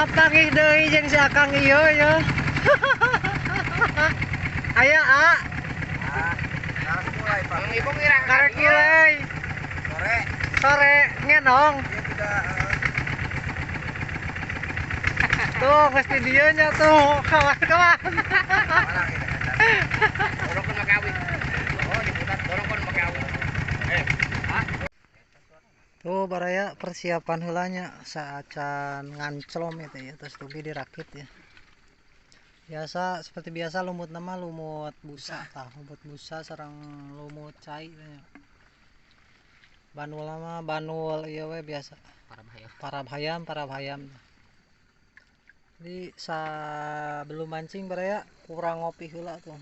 Papangih deui jeung si Akang ieu ya. Aya A. Harus mulai Pak. Ibu ngira Karek mulai. Sore. Sore ngenong. Dia tidak Tuh geus di dieu nya tuh kawan-kawan. mana kita kan. dorong kon make awit. Oh, diputar dorong kon make awit. Tuh baraya persiapan heulanya saacan nganclom itu ya terus tubi dirakit ya. Biasa seperti biasa lumut nama lumut busa tah, lumut busa sareng lumut cai ya. Banul mah banul ieu we biasa. Parabhayam. Jadi belum mancing baraya kurang ngopi heula tuh.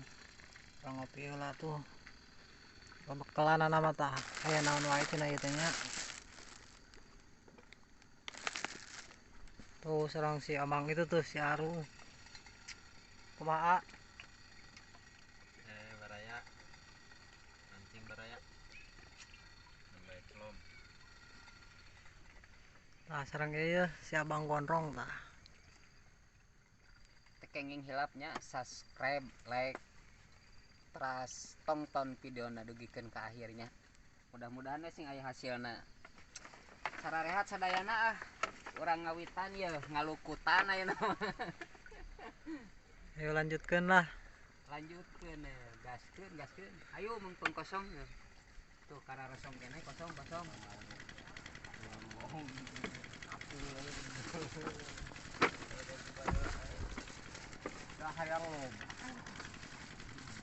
Pembekalan nama tah aya naon wae cenah ieu teh nya. Tuh serang si Amang itu tuh si Aru. Kumaha? Baraya. Mancing baraya. Sampai celom. Nah serang ieu si Abang Gondrong tah. Tekenging hilapnya subscribe, like, terus tonton videona dugikeun ke akhirnya. Mudah-mudahan sing aya hasilna. Sararehat sadayana urang ngawitan ya ngalukutan ayeuna. Ayo lanjutkeun lah. Lanjutkeun gaskeun. Ayo mumpung kosong. Tuh karena kosong kene kosong. Dah hayang lo.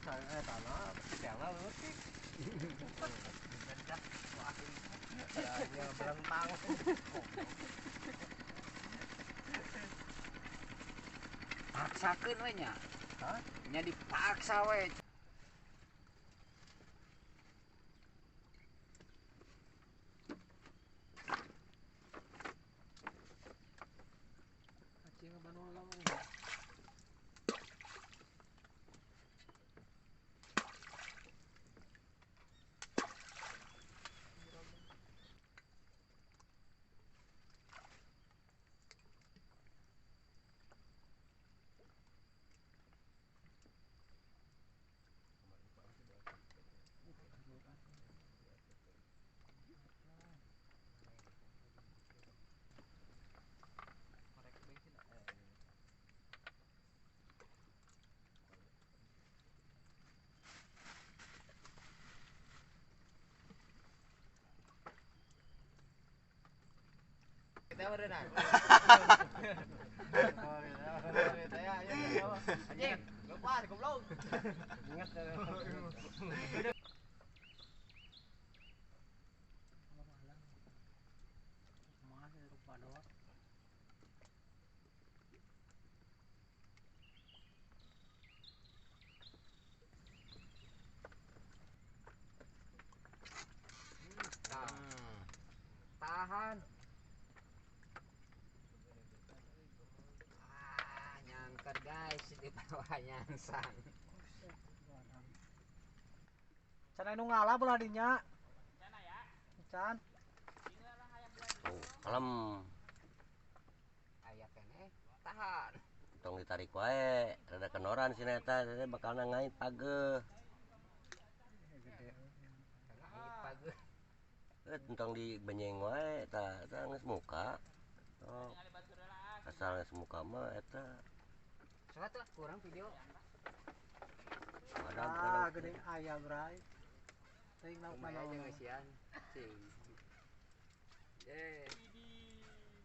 Saya tanah, jangan leutik. Ya berentang. Paksakeun we nya. Hah? Nya dipaksa we. Kita berenang. Anjing, lepas goblok. Ingat. Tahan. Nyangket guys di bawah nyangsang. Can anu ngalah belah dinya. Can. Kalem Aya kene tahan. tong ditarik wae rada kenoran si eta teh bakal ngait pageuh tong di benyeng wae eta geus muka oh asal geus muka mah eta Soalnya tuh kurang video. Ah geuning aya bray. Teuing nauk Lumayan aja mana. ngesian. Cing.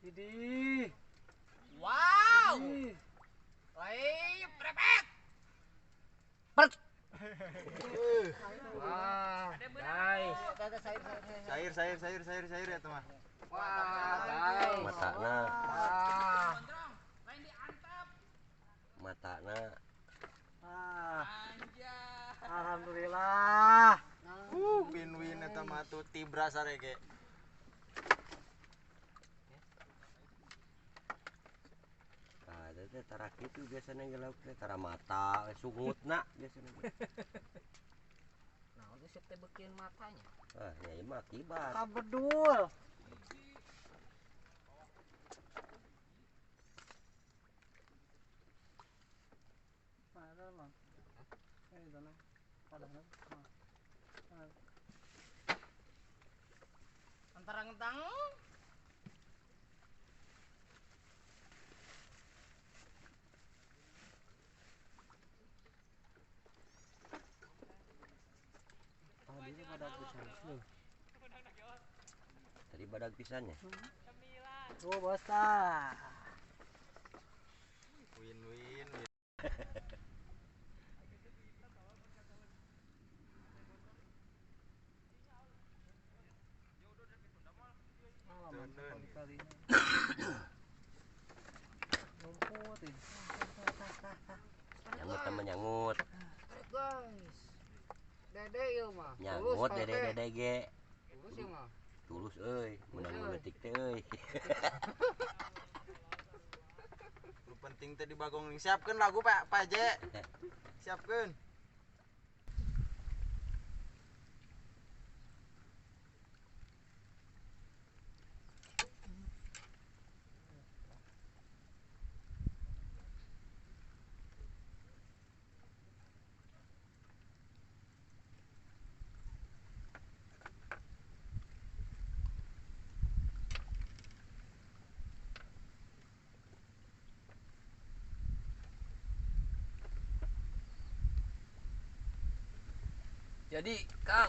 Idih. Wow. Lain prepet. Wah, guys. Cair ya teman. Wah, guys. matana Wah. matana Ah. Alhamdulillah. Win-win eta mah tuh tibra sarege. ah teh tara kitu biasana ge lauk teh tara mata sungutna biasana Nah, itu sih teh beukeun matanya. ah nya ieu mah akibat Kabedul. Antara ngentang. Tadi badag pisannya. Tuh bos tah. Win-win. Kali-kalinya. Rumput ini. Nyangut temen nyangut. Guys. Dede ieu mah. Nyangut dede ge. Tulus ieu mah. Tulus euy, menang ngeutik teh euy. Lu penting teh di bagong ning siapkeun lagu Pak Je. Siapkeun. Jadi, Kang.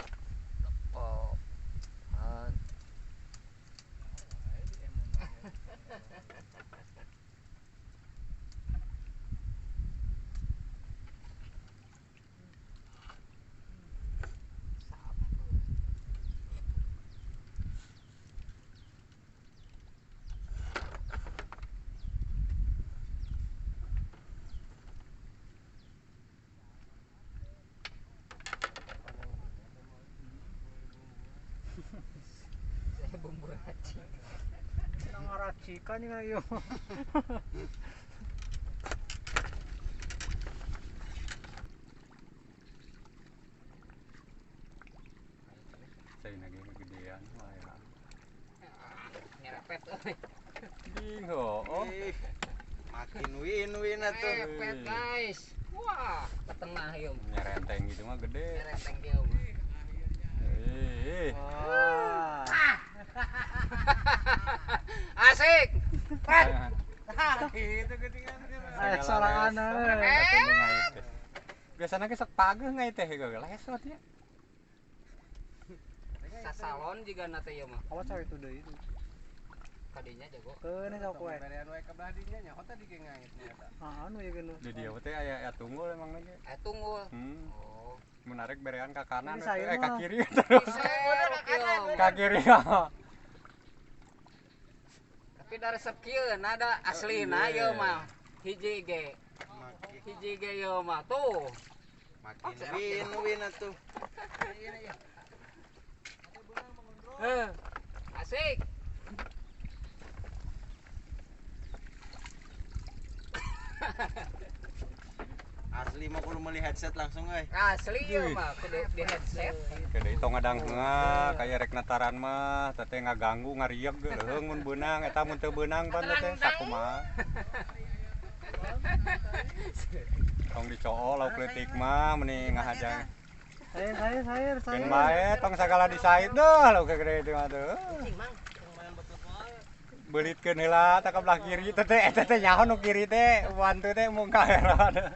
Oh. Bumbu racik. Nang racikan nga yo. Saya lagi kegedean lah ya. Nyerepet euy. Ding ho. Ih, makin win-win atuh. Nyerepet guys. Wah, ke tengah ieu. Nyerenteng gitu mah gede. Nyerenteng ieu mah. Wah. Asik. Pet. Gitu geuningan teh. Ayo sorangan Biasana ge sok pageuh ngai teh geus lesot ya. Sasalon juga nate ieu mah. Awas cewek itu deui. Kadinya jago. Keun sok we. Berean we kebelah dinya nya hota digengait nya. Anu ya geus. Di dia teh aya tunggul emang ge. Tunggul. Oh. Menarik berean ke kanan Ini sayur ke mah. kiri terus. Ke kiri ya. Tapi dari resep kieu nada aslina ieu mah. Hiji ge. Hiji ge ieu mah tuh. Makin win-win atuh. Asik. Asli mah kudu meuli headset langsung euy. Asli ieu mah kudu di headset. Kede itu ngadang heungah kayak rek nataran mah teteh ngaganggu ngarieg leuheung mun beunang eta mun teu beunang pan teh sakumaha. Tong dicoo lauk leutik mah meni ngahadang. Sayur. Keun bae tong sagala disaid deuh lauk gede teh mah teh. Beulitkeun heula teh ka belah kiri teh eta teh nyaho nu kiri teh bantu teh mung kaera.